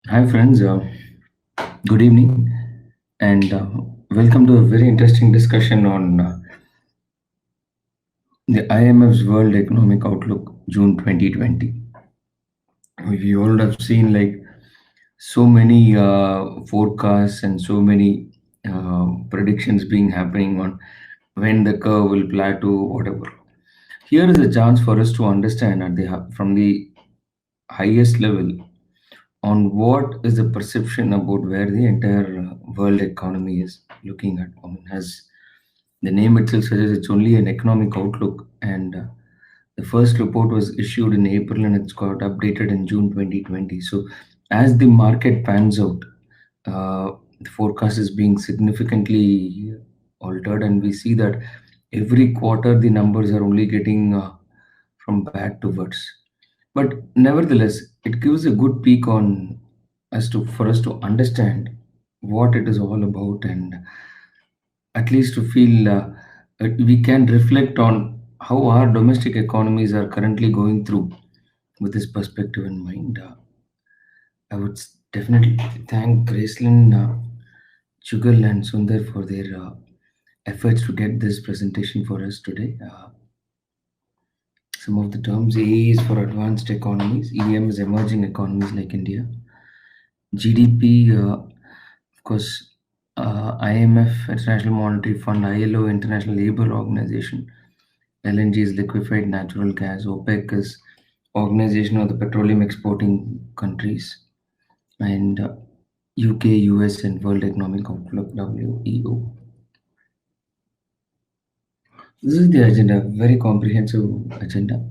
Hi, friends. Good evening, and welcome to a very interesting discussion on the IMF's World Economic Outlook, June 2020. We all have seen like so many forecasts and so many predictions being happening on when the curve will plateau, whatever. Here is a chance for us to understand from the highest level on what is the perception about where the entire world economy is looking at. I mean, as the name itself suggests, it's only an economic outlook, and the first report was issued in April and it's got updated in June 2020. So, as the market pans out, the forecast is being significantly altered, and we see that every quarter the numbers are only getting from bad to worse. But nevertheless, it gives a good peek on as to for us to understand what it is all about, and at least to feel we can reflect on how our domestic economies are currently going through with this perspective in mind. I would definitely thank Gracelyn, Jugal, and Sundar for their efforts to get this presentation for us today. Some of the terms: A is for advanced economies, EM is emerging economies like India, GDP, of course, IMF, International Monetary Fund, ILO, International Labour Organization, LNG is liquefied natural gas, OPEC is Organization of the Petroleum Exporting Countries, and UK, US, and World Economic Outlook, WEO. This is the agenda, very comprehensive agenda.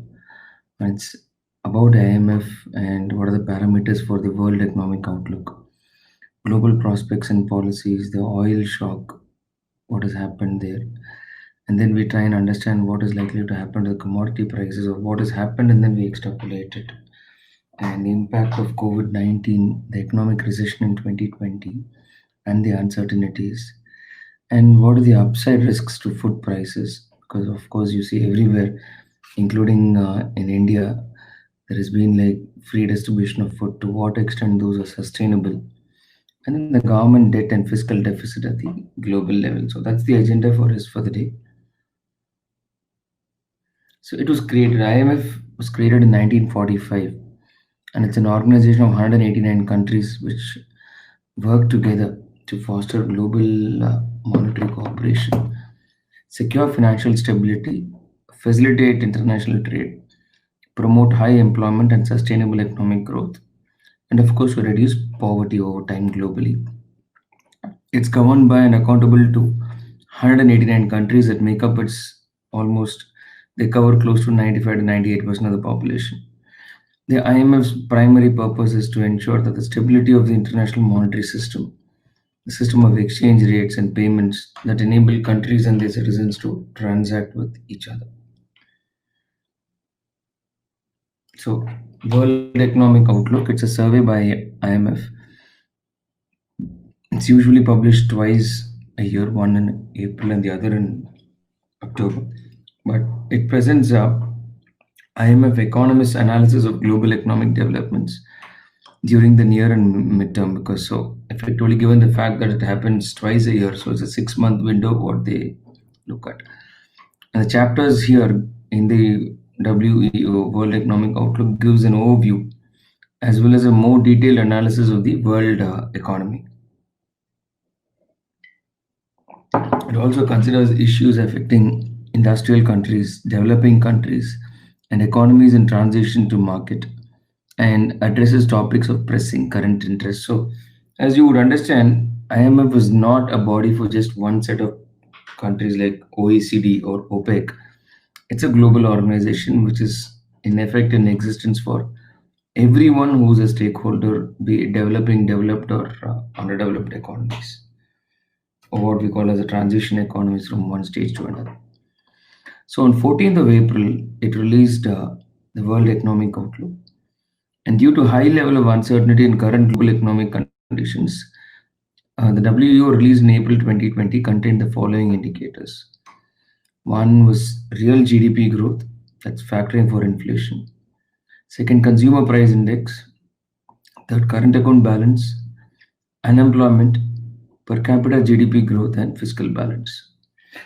And it's about IMF and what are the parameters for the World Economic Outlook, global prospects and policies, the oil shock, what has happened there, and then we try and understand what is likely to happen to the commodity prices of what has happened, and then we extrapolate it. And the impact of COVID 19, the economic recession in 2020, and the uncertainties, and what are the upside risks to food prices. Because, of course, you see everywhere, including in India, there has been like free distribution of food. To what extent those are sustainable, and then the government debt and fiscal deficit at the global level. So that's the agenda for us for the day. So it was created, IMF was created in 1945, and it's an organization of 189 countries which work together to foster global monetary cooperation, secure financial stability, facilitate international trade, promote high employment and sustainable economic growth, and of course, to reduce poverty over time globally. It's governed by and accountable to 189 countries that make up its almost, they cover close to 95 to 98% of the population. The IMF's primary purpose is to ensure that the stability of the international monetary system, the system of exchange rates and payments that enable countries and their citizens to transact with each other. So, World Economic Outlook, it's a survey by IMF. It's usually published twice a year, one in April and the other in October. But it presents IMF economists' analysis of global economic developments during the near and midterm, because so effectively given the fact that it happens twice a year, so it's a 6 month window what they look at. And the chapters here in the WEO World Economic Outlook gives an overview as well as a more detailed analysis of the world economy. It also considers issues affecting industrial countries, developing countries, and economies in transition to market, and addresses topics of pressing current interest. So, as you would understand, IMF is not a body for just one set of countries like OECD or OPEC. It's a global organization which is in effect in existence for everyone who's a stakeholder, be it developing, developed, or underdeveloped economies, or what we call as a transition economies from one stage to another. So on 14th of April, it released the World Economic Outlook. And due to high level of uncertainty in current global economic conditions, the WEO released in April 2020 contained the following indicators. One was real GDP growth, that's factoring for inflation. Second, consumer price index. Third, current account balance, unemployment, per capita GDP growth, and fiscal balance.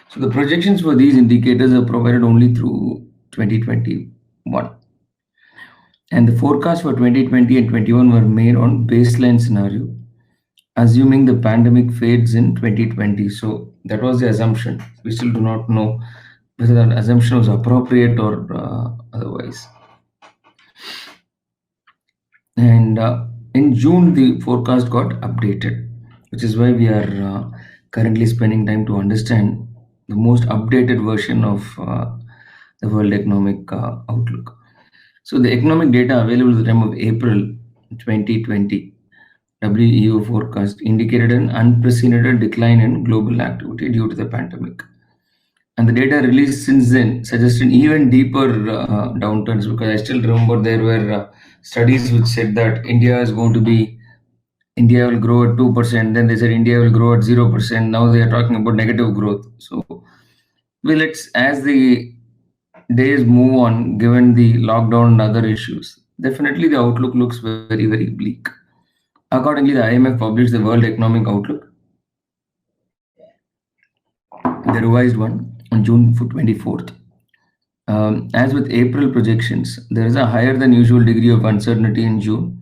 So the projections for these indicators are provided only through 2021. And the forecast for 2020 and 21 were made on baseline scenario, assuming the pandemic fades in 2020. So that was the assumption. We still do not know whether that assumption was appropriate or otherwise. And in June, the forecast got updated, which is why we are currently spending time to understand the most updated version of the World Economic Outlook. So the economic data available at the time of April 2020 WEO forecast indicated an unprecedented decline in global activity due to the pandemic. And the data released since then suggested even deeper downturns, because I still remember there were studies which said that India will grow at 2%, then they said India will grow at 0%. Now they are talking about negative growth. So well, as the days move on, given the lockdown and other issues, definitely the outlook looks very, very bleak. Accordingly, the IMF published the World Economic Outlook, the revised one, on June 24th. As with April projections, there is a higher than usual degree of uncertainty in June.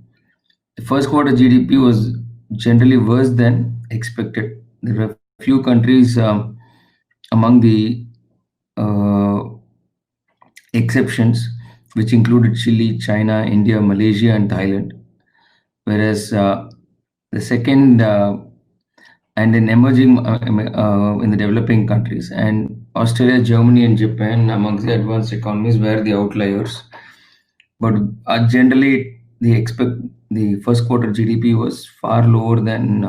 The first quarter GDP was generally worse than expected. There were few countries among the uh, exceptions, which included Chile, China, India, Malaysia, and Thailand. Whereas the second and in emerging in the developing countries, and Australia, Germany, and Japan amongst the advanced economies were the outliers. But generally, the first quarter GDP was far lower than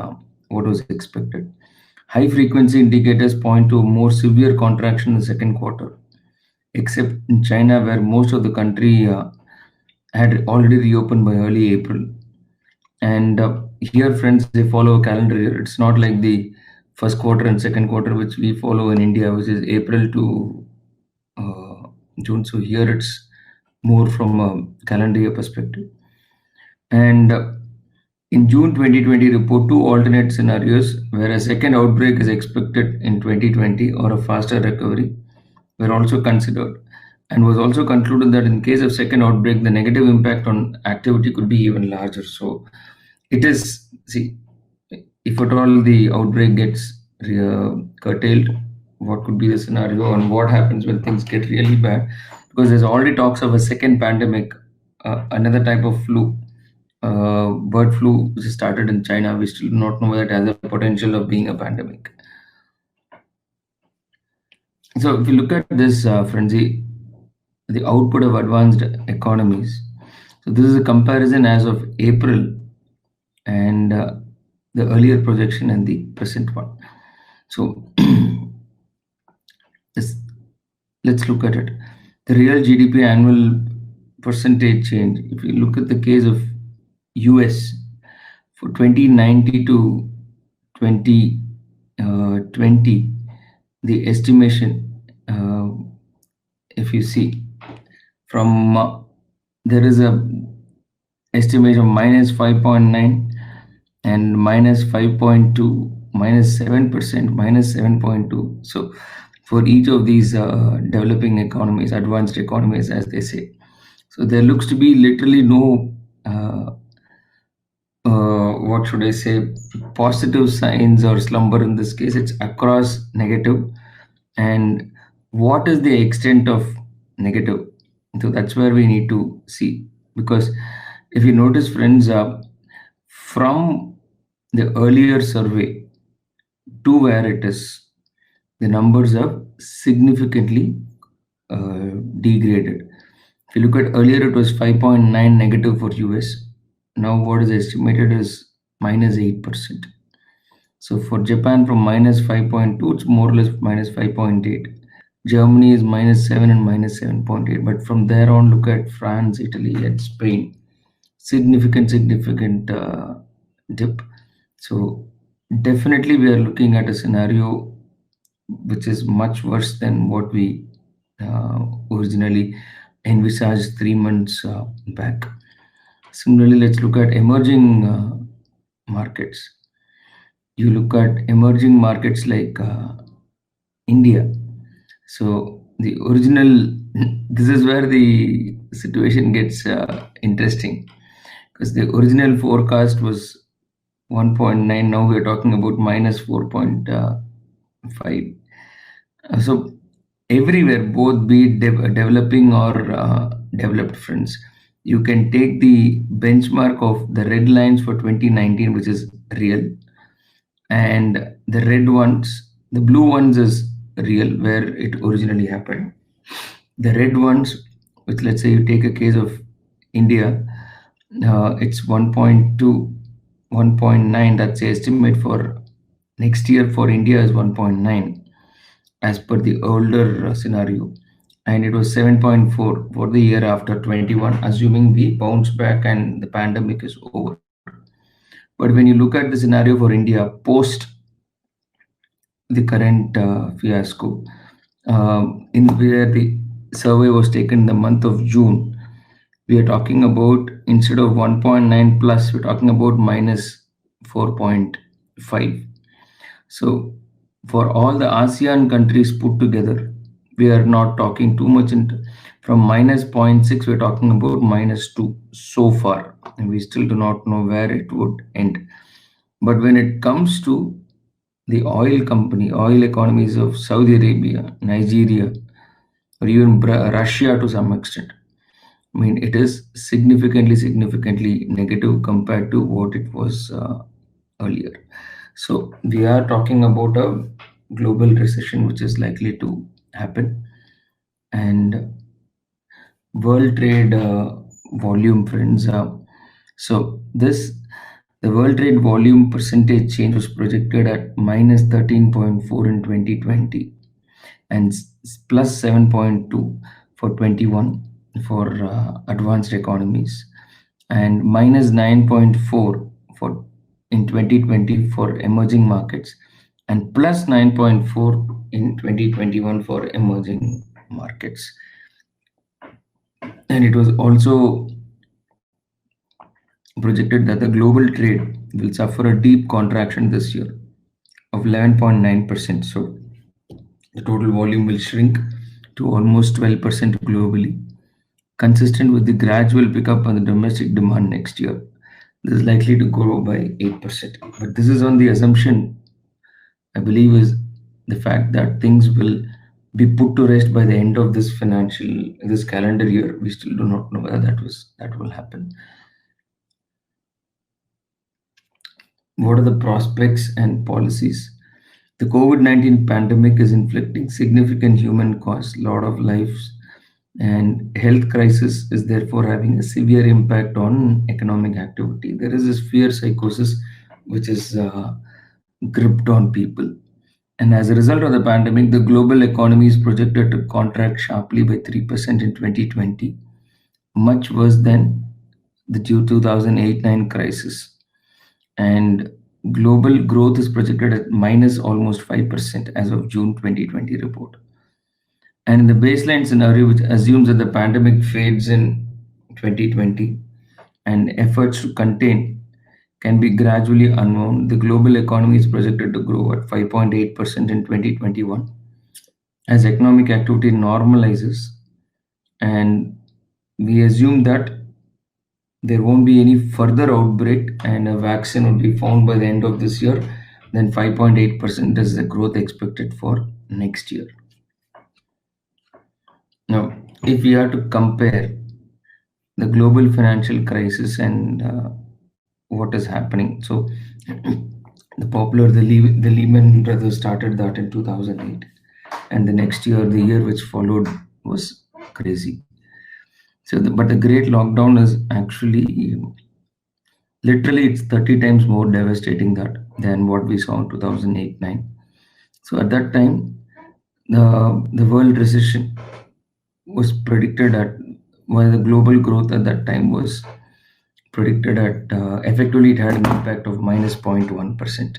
what was expected. High frequency indicators point to a more severe contraction in the second quarter, except in China, where most of the country had already reopened by early April. And here, friends, they follow a calendar year. It's not like the first quarter and second quarter, which we follow in India, which is April to June. So here it's more from a calendar year perspective. And in June 2020 report, two alternate scenarios where a second outbreak is expected in 2020 or a faster recovery were also considered, and was also concluded that in case of second outbreak, the negative impact on activity could be even larger. So it is, see, if at all the outbreak gets curtailed, what could be the scenario and what happens when things get really bad? Because there's already talks of a second pandemic, another type of flu, bird flu, which started in China. We still do not know whether it has the potential of being a pandemic. So if you look at this frenzy, the output of advanced economies. So this is a comparison as of April and the earlier projection and the present one. So let's look at it. The real GDP annual percentage change. If you look at the case of US for 2090 to 2020, the estimation, if you see, from there is a estimation of minus 5.9 and minus 5.2, minus 7%, minus 7.2. So for each of these developing economies, advanced economies, as they say. So there looks to be literally no, what should I say, positive signs or slumber in this case. It's across negative. And what is the extent of negative? So that's where we need to see. Because if you notice, friends, from the earlier survey to where it is, the numbers have significantly degraded. If you look at earlier, it was 5.9 negative for US. Now what is estimated is minus 8%. So for Japan, from minus 5.2, it's more or less minus 5.8. Germany is minus 7 and minus 7.8. But from there on, look at France, Italy, and Spain. Significant dip. So definitely we are looking at a scenario which is much worse than what we originally envisaged 3 months back. Similarly, let's look at emerging markets. You look at emerging markets like India. So the original, this is where the situation gets interesting, because the original forecast was 1.9. Now we're talking about minus 4.5. So everywhere, both be it developing or developed fronts, you can take the benchmark of the red lines for 2019, which is real, and the red ones, the blue ones is real, where it originally happened. The red ones, which, let's say you take a case of India, it's 1.2, 1.9. That's the estimate for next year for India is 1.9 as per the older scenario, and it was 7.4 for the year after 21, assuming we bounce back and the pandemic is over. But when you look at the scenario for India post the current fiasco, in where the survey was taken in the month of June, we are talking about, instead of 1.9 plus, we're talking about minus 4.5. So for all the ASEAN countries put together, we are not talking too much from minus zero point 0.6, we're talking about minus 2 so far, and we still do not know where it would end. But when it comes to the oil economies of Saudi Arabia, Nigeria, or even Russia to some extent, I mean, it is significantly negative compared to what it was earlier. So we are talking about a global recession which is likely to happen, and world trade volume, friends. So this the world trade volume percentage change was projected at minus 13.4 in 2020 and plus 7.2 for 21 for advanced economies, and minus 9.4 for in 2020 for emerging markets, and plus 9.4 in 2021 for emerging markets. And it was also projected that the global trade will suffer a deep contraction this year of 11.9%. So the total volume will shrink to almost 12% globally, consistent with the gradual pickup on the domestic demand next year. This is likely to grow by 8%. But this is on the assumption, I believe, is the fact that things will be put to rest by the end of this calendar year. We still do not know whether that will happen. What are the prospects and policies? The COVID-19 pandemic is inflicting significant human cost, lot of lives, and health crisis is therefore having a severe impact on economic activity. There is this fear psychosis which is gripped on people. And as a result of the pandemic, the global economy is projected to contract sharply by 3% in 2020, much worse than the 2008-9 crisis. And global growth is projected at minus almost 5% as of June 2020 report. And in the baseline scenario, which assumes that the pandemic fades in 2020 and efforts to contain can be gradually unwound, the global economy is projected to grow at 5.8% in 2021 as economic activity normalizes. And we assume that there won't be any further outbreak and a vaccine will be found by the end of this year, then 5.8% is the growth expected for next year. Now, if we are to compare the global financial crisis and what is happening, so the Lehman Brothers started that in 2008, and the next year, the year which followed, was crazy. So, but the Great Lockdown is actually literally it's 30 times more devastating than what we saw in 2008-9. So at that time, the world recession was predicted at, well, the global growth at that time was predicted at, effectively it had an impact of minus 0.1%,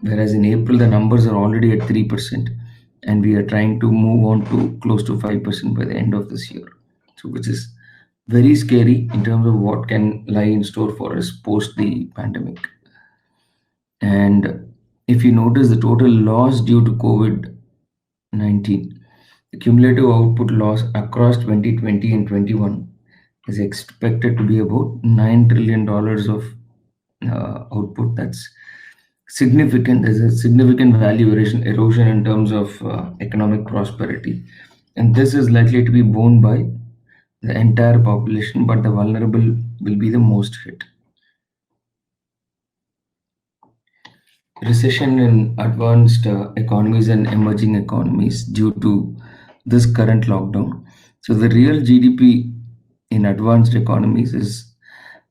whereas in April the numbers are already at 3%, and we are trying to move on to close to 5% by the end of this year, so which is very scary in terms of what can lie in store for us post the pandemic. And if you notice the total loss due to COVID 19, the cumulative output loss across 2020 and 21 is expected to be about $9 trillion of output. That's significant. There's a significant value erosion in terms of economic prosperity. And this is likely to be borne by the entire population, but the vulnerable will be the most hit. Recession in advanced economies and emerging economies due to this current lockdown. So the real GDP in advanced economies is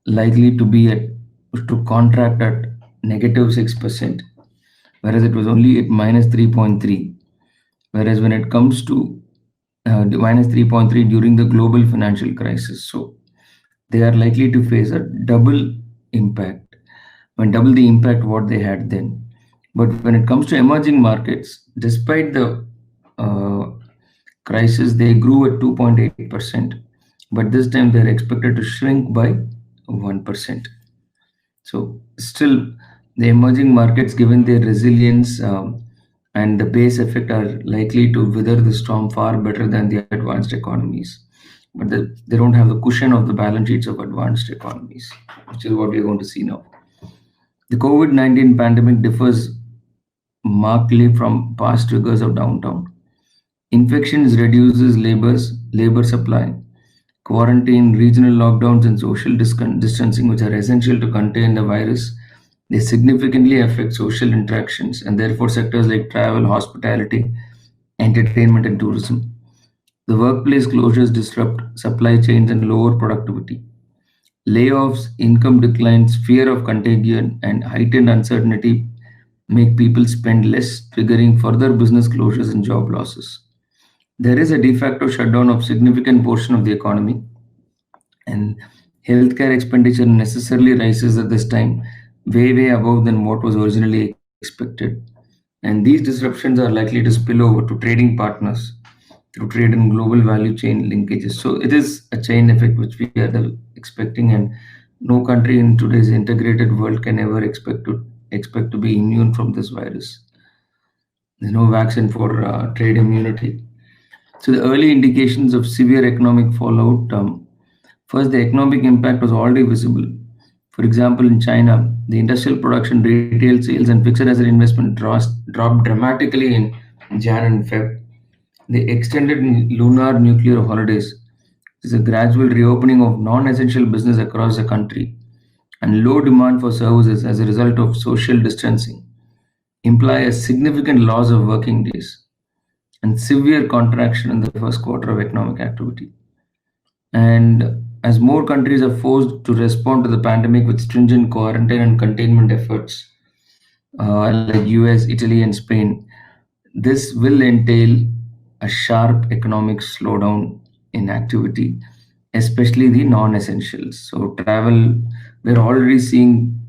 likely to be at to contract at -6%, whereas it was only at -3.3. Whereas when it comes to -3.3 during the global financial crisis, so they are likely to face a double impact, when double the impact what they had then. But when it comes to emerging markets, despite the uh, crisis, they grew at 2.8%, but this time they're expected to shrink by 1%. So still, the emerging markets, given their resilience and the base effect, are likely to weather the storm far better than the advanced economies. But they don't have the cushion of the balance sheets of advanced economies, which is what we're going to see now. The COVID-19 pandemic differs markedly from past triggers of downtown. Infections reduces labor supply. Quarantine, regional lockdowns, and social distancing, which are essential to contain the virus, they significantly affect social interactions and therefore sectors like travel, hospitality, entertainment, and tourism. The workplace closures disrupt supply chains and lower productivity. Layoffs, income declines, fear of contagion, and heightened uncertainty make people spend less, triggering further business closures and job losses. There is a de facto shutdown of significant portion of the economy, and healthcare expenditure necessarily rises at this time, way above than what was originally expected. And these disruptions are likely to spill over to trading partners through trade and global value chain linkages. So it is a chain effect which we are expecting, and no country in today's integrated world can ever expect to be immune from this virus. There's no vaccine for trade immunity. So the early indications of severe economic fallout. First, the economic impact was already visible. For example, in China, the industrial production, retail sales, and fixed asset investment dropped dramatically in Jan and Feb. The extended lunar nuclear holidays is a gradual reopening of non-essential business across the country, and low demand for services as a result of social distancing imply a significant loss of working days and severe contraction in the first quarter of economic activity. And as more countries are forced to respond to the pandemic with stringent quarantine and containment efforts, like US, Italy, and Spain, this will entail a sharp economic slowdown in activity, especially the non-essentials. So travel, we're already seeing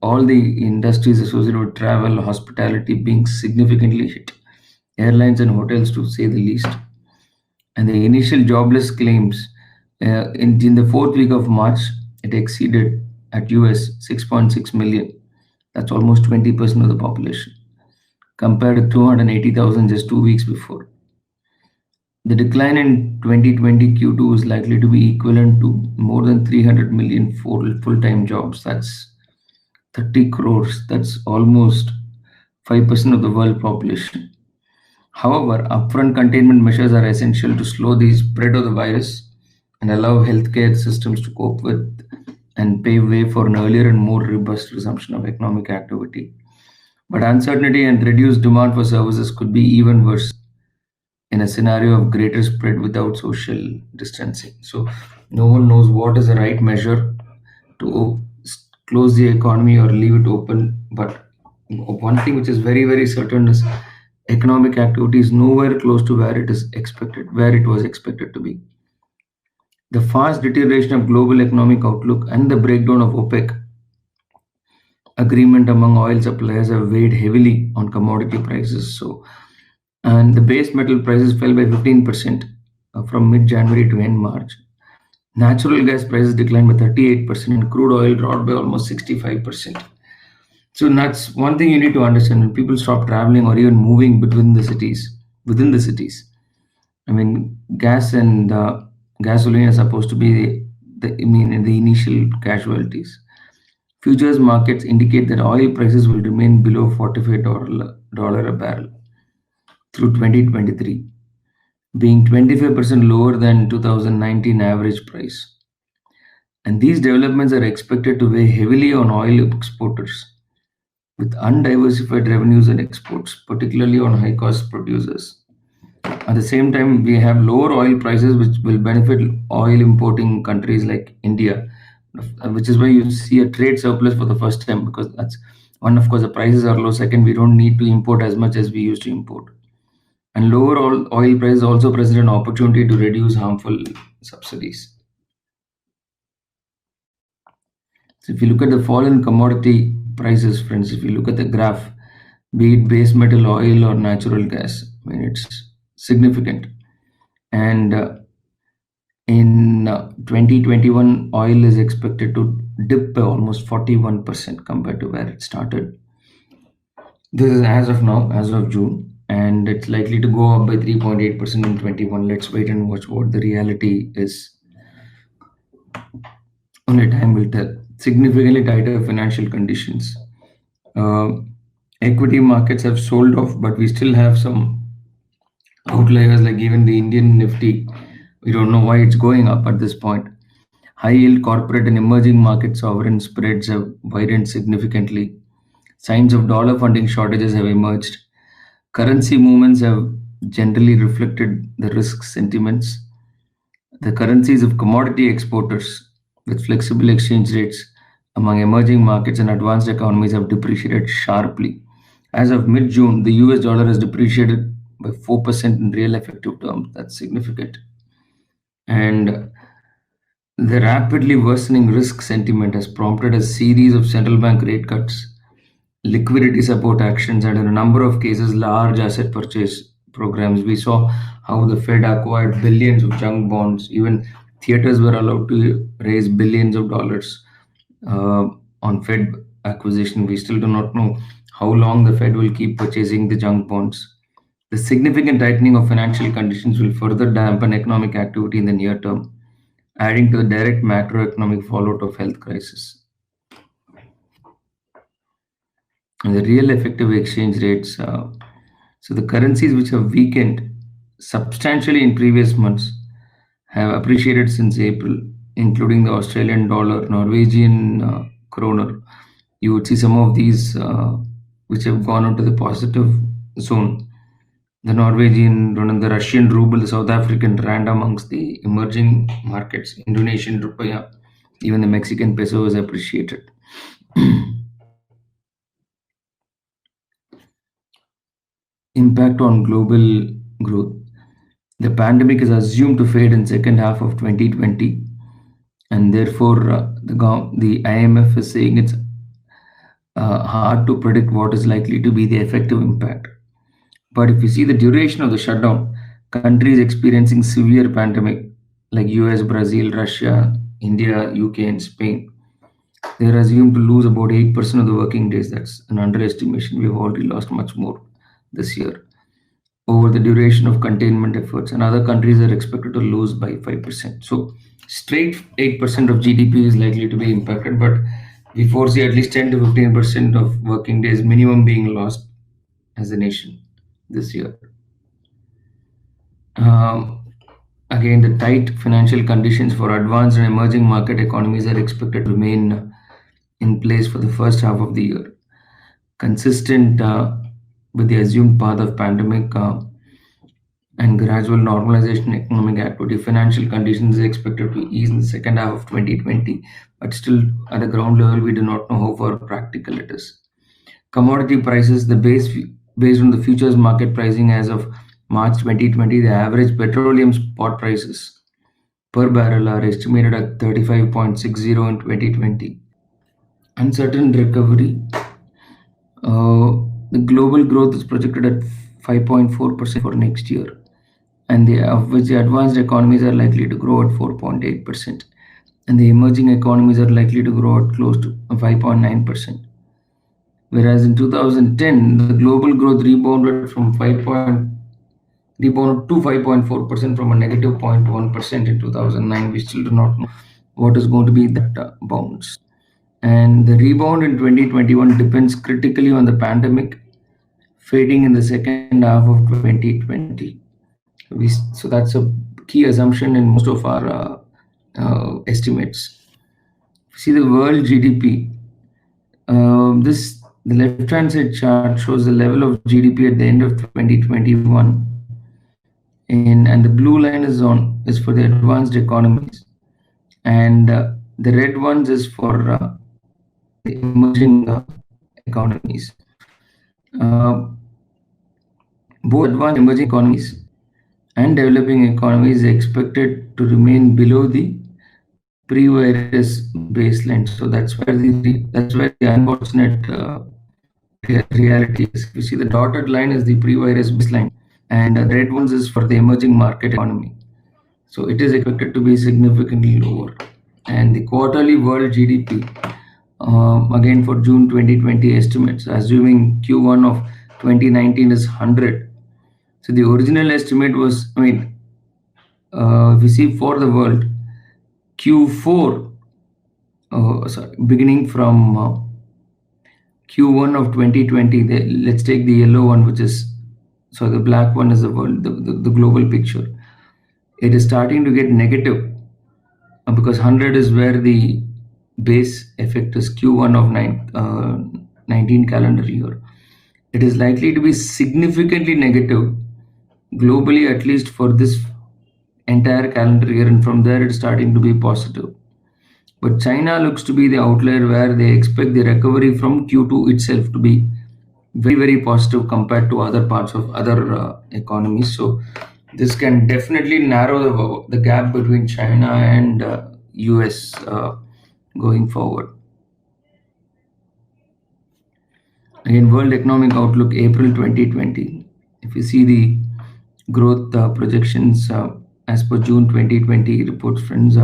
all the industries associated with travel, hospitality being significantly hit, airlines and hotels to say the least. And the initial jobless claims in the fourth week of March, it exceeded at US 6.6 million. That's almost 20% of the population, compared to 280,000 just 2 weeks before. The decline in 2020 Q2 is likely to be equivalent to more than 300 million full-time jobs. That's 30 crores. That's almost 5% of the world population. However, upfront containment measures are essential to slow the spread of the virus and allow healthcare systems to cope with and pave way for an earlier and more robust resumption of economic activity. But uncertainty and reduced demand for services could be even worse in a scenario of greater spread without social distancing. So, no one knows what is the right measure to close the economy or leave it open. But one thing which is very certain is economic activity is nowhere close to where it was expected to be. The fast deterioration of global economic outlook and the breakdown of OPEC agreement among oil suppliers have weighed heavily on commodity prices. So, and the base metal prices fell by 15% from mid-January to end March. Natural gas prices declined by 38% and crude oil dropped by almost 65%. So that's one thing you need to understand. When people stop traveling or even moving within the cities, I mean, gas and gasoline are supposed to be the initial casualties. Futures markets indicate that oil prices will remain below $45 a barrel through 2023, being 25% lower than 2019 average price. And these developments are expected to weigh heavily on oil exporters with undiversified revenues and exports, particularly on high cost producers. At the same time, we have lower oil prices, which will benefit oil importing countries like India, which is why you see a trade surplus for the first time because that's one, of course, the prices are low. Second, we don't need to import as much as we used to import. And lower oil prices also present an opportunity to reduce harmful subsidies. So if you look at the fall in commodity prices, friends, if you look at the graph, be it base metal, oil, or natural gas, I mean, it's significant. And in 2021, oil is expected to dip by almost 41% compared to where it started. This is as of now, as of June, and it's likely to go up by 3.8% in 21. Let's wait and watch what the reality is. Only time will tell. Significantly tighter financial conditions. Uh, Equity markets have sold off, but we still have some outliers like even the Indian Nifty. We don't know why it's going up at this point. High yield corporate and emerging market sovereign spreads have widened significantly. Signs of dollar funding shortages have emerged. Currency movements have generally reflected the risk sentiments. The currencies of commodity exporters with flexible exchange rates among emerging markets and advanced economies have depreciated sharply. As of mid June, the US dollar has depreciated by 4% in real effective terms. That's significant. And the rapidly worsening risk sentiment has prompted a series of central bank rate cuts, liquidity support actions, and in a number of cases, large asset purchase programs. We saw how the Fed acquired billions of junk bonds. Even theaters were allowed to raise billions of dollars uh, on Fed acquisition. We still do not know how long the Fed will keep purchasing the junk bonds. The significant tightening of financial conditions will further dampen economic activity in the near term, adding to the direct macroeconomic fallout of health crisis. And the real effective exchange rates. So the currencies which have weakened substantially in previous months have appreciated since April, including the Australian dollar, Norwegian kroner. You would see some of these which have gone into the positive zone. The Norwegian rand, the Russian ruble, the South African rand amongst the emerging markets, Indonesian rupiah, even the Mexican peso is appreciated. Impact on global growth. The pandemic is assumed to fade in second half of 2020, and therefore the IMF is saying it's hard to predict what is likely to be the effective impact. But if you see the duration of the shutdown, countries experiencing severe pandemic like US, Brazil, Russia, India, UK, and Spain, they are assumed to lose about 8% of the working days. That's an underestimation. We've already lost much more this year over the duration of containment efforts, and other countries are expected to lose by 5%. So, straight 8% of GDP is likely to be impacted, but we foresee at least 10 to 15% of working days minimum being lost as a nation this year. Um, Again, the tight financial conditions for advanced and emerging market economies are expected to remain in place for the first half of the year, consistent with the assumed path of pandemic and gradual normalization in economic activity. Financial conditions is expected to ease in the second half of 2020, but still at the ground level, we do not know how far practical it is. Commodity prices, based on the futures market pricing as of March 2020, the average petroleum spot prices per barrel are estimated at 35.60 in 2020. Uncertain recovery. The global growth is projected at 5.4% for next year. and of which the advanced economies are likely to grow at 4.8%, and the emerging economies are likely to grow at close to 5.9%. Whereas in 2010, the global growth rebounded to 5.4% from a negative 0.1% in 2009. We still do not know what is going to be that bounce. And the rebound in 2021 depends critically on the pandemic fading in the second half of 2020. So that's a key assumption in most of our estimates. See the world GDP. The left-hand side chart shows the level of GDP at the end of 2021, and the blue line is for the advanced economies, and the red ones is for the emerging economies. Uh, Both advanced emerging economies and developing economies are expected to remain below the pre-virus baseline. So that's where the unfortunate reality is. You see, the dotted line is the pre-virus baseline, and the red ones is for the emerging market economy. So it is expected to be significantly lower. And the quarterly world GDP, again for June 2020 estimates, assuming Q1 of 2019 is 100. So the original estimate was, if you see for the world, Q4, beginning from Q1 of 2020, let's take the yellow one, so the black one is the world, the global picture. It is starting to get negative because 100 is where the base effect is Q1 of 19 calendar year. It is likely to be significantly negative globally, at least for this entire calendar year, and from there it's starting to be positive. But China looks to be the outlier where they expect the recovery from Q2 itself to be very, very positive compared to other parts of other economies. So this can definitely narrow the gap between China and US going forward. Again, World Economic Outlook, April 2020. If you see the growth projections as per June 2020 reports, friends,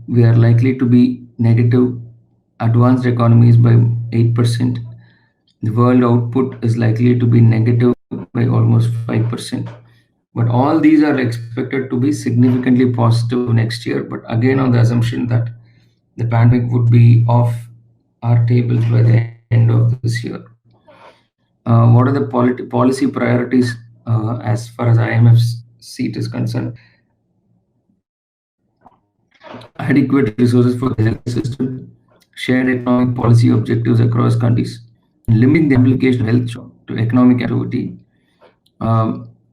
we are likely to be negative advanced economies by 8%. The world output is likely to be negative by almost 5%. But all these are expected to be significantly positive next year. But again, on the assumption that the pandemic would be off our tables by the end of this year. What are the policy priorities as far as IMF's seat is concerned? Adequate resources for the health system, shared economic policy objectives across countries, limiting the application of health shock to economic activity.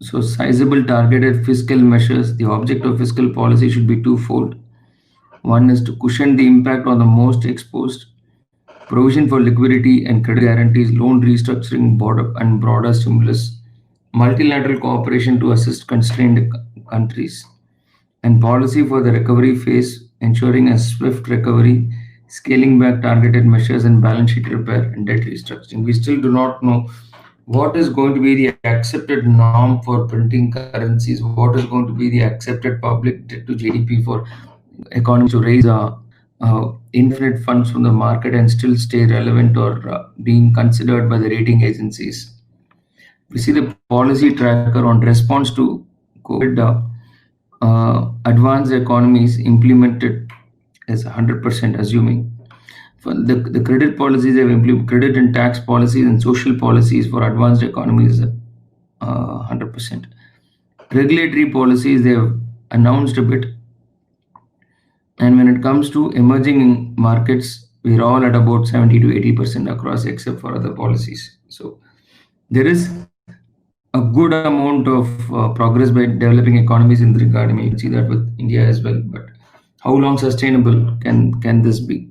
So sizable targeted fiscal measures. The object of fiscal policy should be twofold. One is to cushion the impact on the most exposed, provision for liquidity and credit guarantees, loan restructuring, broader stimulus, multilateral cooperation to assist constrained countries, and policy for the recovery phase, ensuring a swift recovery, scaling back targeted measures and balance sheet repair and debt restructuring. We still do not know what is going to be the accepted norm for printing currencies, what is going to be the accepted public debt to GDP for economies to raise infinite funds from the market and still stay relevant or being considered by the rating agencies. We see the policy tracker on response to COVID. Advanced economies implemented as 100%, assuming for the credit policies they have implemented, credit and tax policies and social policies for advanced economies 100%. Regulatory policies they have announced a bit, and when it comes to emerging markets, we're all at about 70 to 80% across, except for other policies. So there is a good amount of progress by developing economies in the regard. I mean, you can see that with India as well. But how long sustainable can this be?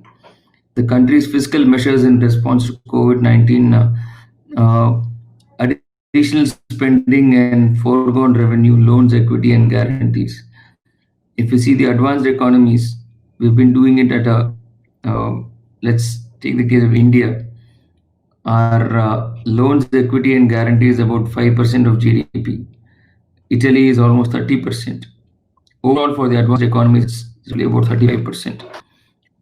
The country's fiscal measures in response to COVID-19, additional spending and foregone revenue, loans, equity, and guarantees. If you see the advanced economies, we've been doing it at let's take the case of India. Our loans, equity, and guarantee is about 5% of GDP. Italy is almost 30%. Overall, for the advanced economies, it's only about 35%.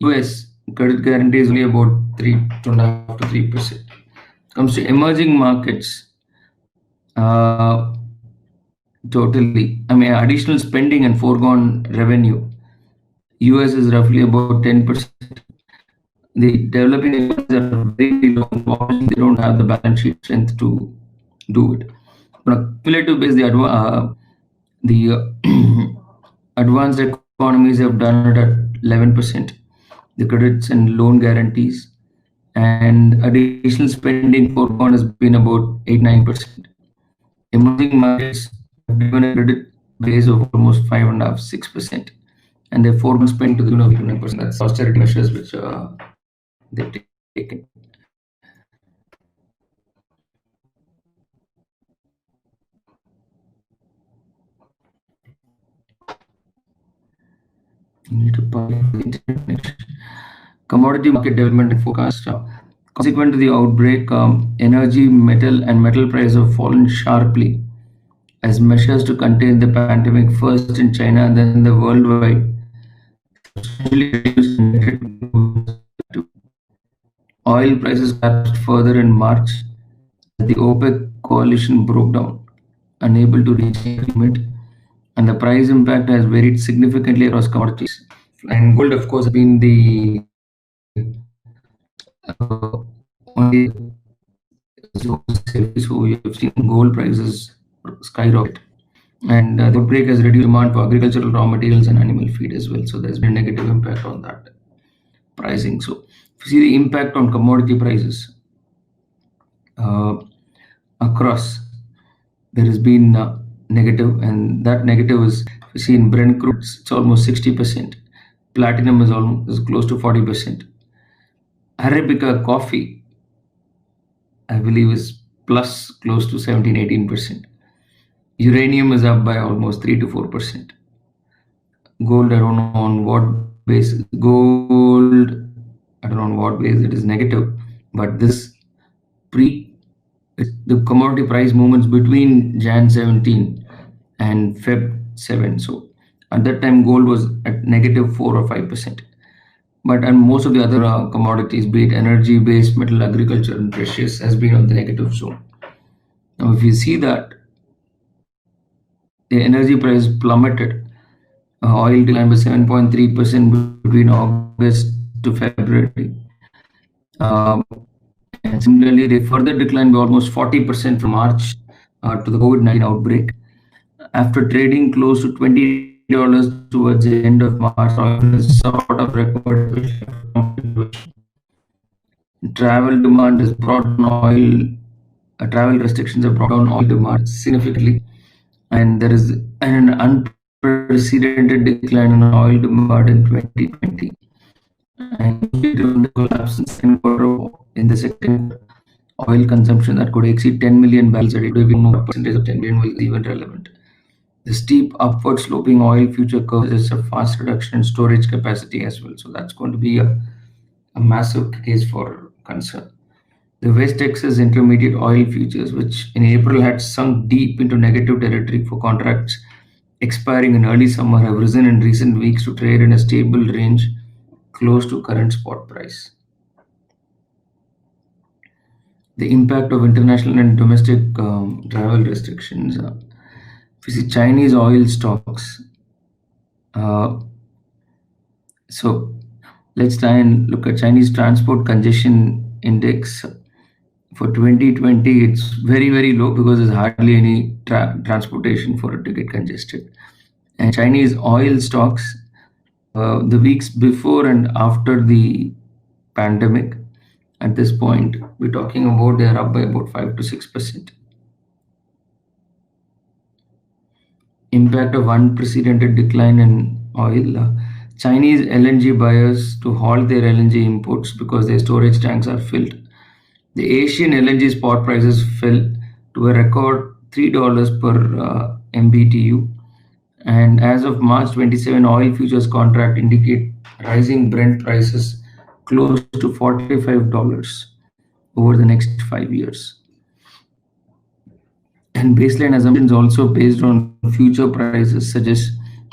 US credit guarantee is only about 2.5 to 3%. Comes to emerging markets, uh, totally. I mean, additional spending and foregone revenue. US is roughly about 10%. The developing economies are very low. Obviously, they don't have the balance sheet strength to do it. On a cumulative base, the advanced economies have done it at 11%. The credits and loan guarantees and additional spending foregone has been about 8-9%. Emerging markets have given a credit base of almost 5.5-6%, and their foregone spending to the tune of 8-9%. That's austerity measures which they've taken. You need to publish the internet connection. Commodity market development and forecast. Consequent to the outbreak, energy, metal, and metal prices have fallen sharply as measures to contain the pandemic, first in China and then the worldwide, substantially reduced oil prices collapsed further in March as the OPEC coalition broke down, unable to reach an agreement, and the price impact has varied significantly across commodities. And gold, of course, has been the only so we have seen gold prices skyrocket. And the outbreak has reduced demand for agricultural raw materials and animal feed as well. So there's been a negative impact on that pricing. So if you see the impact on commodity prices uh, across, there has been negative, and that negative is, if you see in Brent crude, it's almost 60%. Platinum is almost close to 40%. Arabica coffee, I believe, is plus close to 17-18%. Uranium is up by almost 3 to 4%. Gold, I don't know on what basis. Gold, I don't know on what basis it is negative, but this pre the commodity price movements between Jan 17 and Feb 7. So at that time, gold was at negative 4 or 5%. But and most of the other commodities, be it energy, base metal, agriculture, and precious, has been on the negative zone. Now, if you see that the energy price plummeted, oil declined by 7.3% between August to February. Um, and similarly, they further declined by almost 40% from March to the COVID-19 outbreak. After trading close to $20 towards the end of March, oil has sort of recovered. Travel demand has brought down oil. Travel restrictions have brought down oil demand significantly, and there is an unprecedented decline in oil demand in 2020. And during the collapse in second quarter, in the second oil consumption that could exceed 10 million barrels a day, we don't know what percentage of 10 million will even relevant. The steep upward sloping oil future curve is a fast reduction in storage capacity as well. So that's going to be a massive case for concern. The West Texas Intermediate oil futures, which in April had sunk deep into negative territory for contracts expiring in early summer, have risen in recent weeks to trade in a stable range close to current spot price. The impact of international and domestic travel restrictions. If you see Chinese oil stocks, uh, so let's try and look at Chinese transport congestion index. For 2020, it's very, very low because there's hardly any transportation for it to get congested. And Chinese oil stocks, the weeks before and after the pandemic, at this point, we're talking about they're up by about 5 to 6%. Impact of unprecedented decline in oil. Chinese LNG buyers to halt their LNG imports because their storage tanks are filled. The Asian LNG spot prices fell to a record $3 per MBTU. And as of March 27, oil futures contract indicate rising Brent prices close to $45, over the next 5 years. And baseline assumptions also based on future prices suggest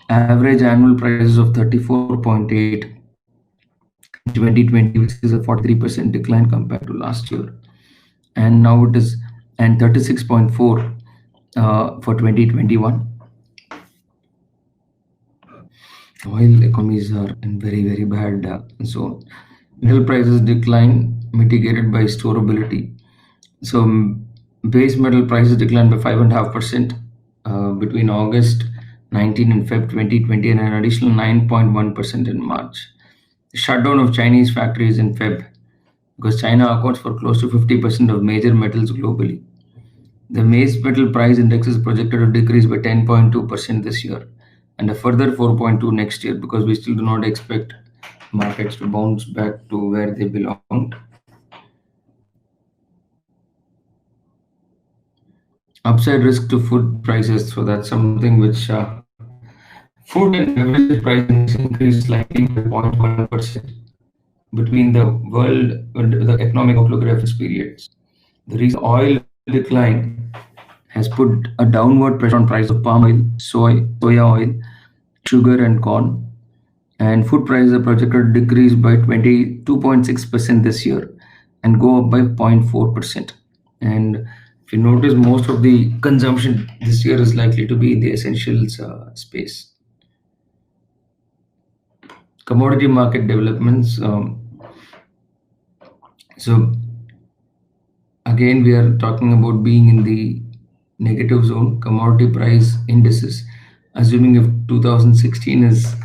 average annual prices of 34.8 in 2020, which is a 43% decline compared to last year. And now it is, and 36.4 for 2021. Oil economies are in very bad zone. Metal prices decline mitigated by storability. So base metal prices declined by 5.5% between August 19 and Feb 2020, and an additional 9.1% in March. The shutdown of Chinese factories in Feb, because China accounts for close to 50% of major metals globally. The base metal price index is projected to decrease by 10.2% this year and a further 4.2 next year, because we still do not expect markets to bounce back to where they belonged. Upside risk to food prices. So that's something which food and beverage prices increased slightly by 0.1% between the world and the economic outlook reference periods. The reason oil decline has put a downward pressure on price of palm oil, soya oil, sugar, and corn. And food prices are projected to decrease by 22.6% this year and go up by 0.4%. And if you notice, most of the consumption this year is likely to be in the essentials space. Commodity market developments. So again, we are talking about being in the negative zone. Commodity price indices, assuming if 2016 is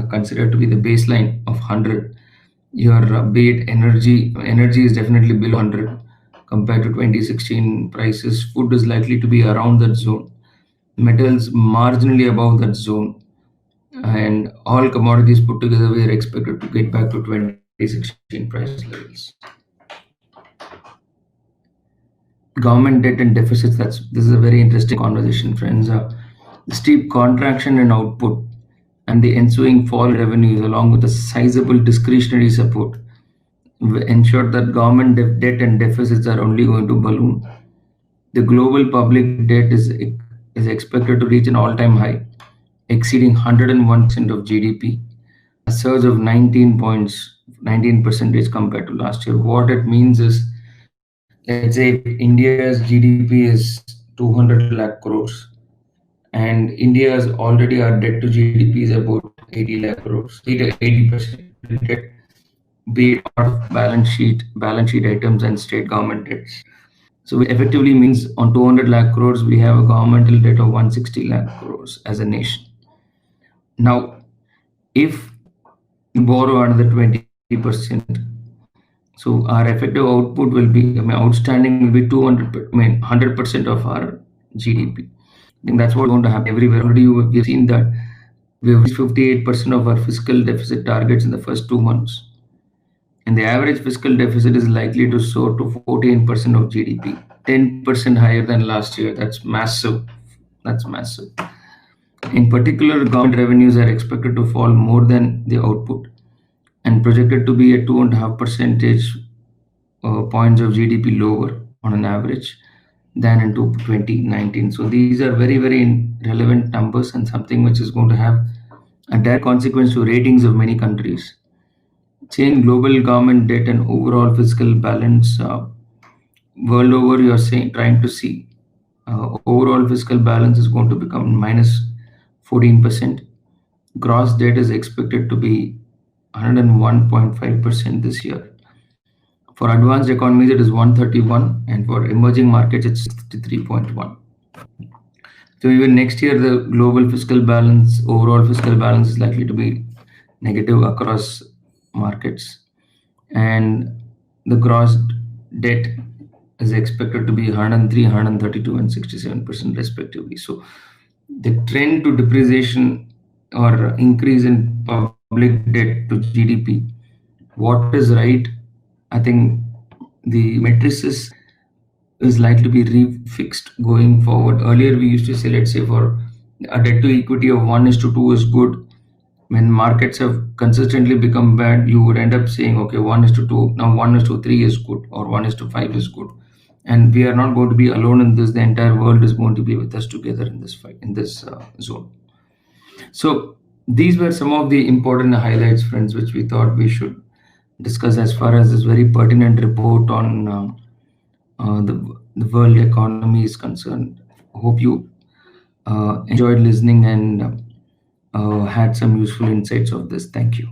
considered to be the baseline of 100, your be it energy is definitely below 100 compared to 2016 prices. Food is likely to be around that zone, metals marginally above that zone, and all commodities put together we are expected to get back to 2016 price levels. Government debt and deficits. This is a very interesting conversation, friends. The steep contraction in output and the ensuing fall in revenues, along with a sizable discretionary support, ensured that government debt and deficits are only going to balloon. The global public debt is expected to reach an all-time high, exceeding 101% of GDP, a surge of 19 percentage compared to last year. What it means is, let's say India's GDP is 200 lakh crores, and India's already our debt to GDP is about 80 lakh crores, 80% debt, be it out of balance sheet items and state government debts. So it effectively means on 200 lakh crores, we have a governmental debt of 160 lakh crores as a nation. Now, if we borrow another 20%, so our effective output will be, outstanding will be 100% of our GDP. I think that's what's going to happen everywhere. Already we've seen that we've reached 58% of our fiscal deficit targets in the first 2 months. And the average fiscal deficit is likely to soar to 14% of GDP, 10% higher than last year. That's massive. That's massive. In particular, government revenues are expected to fall more than the output and projected to be at 2.5 percentage points of GDP lower on an average than in 2019. So these are very relevant numbers and something which is going to have a direct consequence to ratings of many countries. Change global government debt and overall fiscal balance world over. You are trying to see overall fiscal balance is going to become minus 14%. Gross debt is expected to be 101.5% this year. For advanced economies, it is 131, and for emerging markets, it's 63.1. So even next year, the global fiscal balance, overall fiscal balance, is likely to be negative across markets, and the gross debt is expected to be 103, 132, and 67% respectively. So the trend to depreciation or increase in public debt to GDP, what is right? I think the matrices is likely to be refixed going forward. Earlier, we used to say, let's say for a debt to equity of 1:2 is good, when markets have consistently become bad, you would end up saying, okay, 1:2, now 1:3 is good, or 1:5 is good. And we are not going to be alone in this. The entire world is going to be with us together in this fight, in this zone. So these were some of the important highlights, friends, which we thought we should discuss as far as this very pertinent report on the world economy is concerned. Hope you enjoyed listening and had some useful insights of this. Thank you.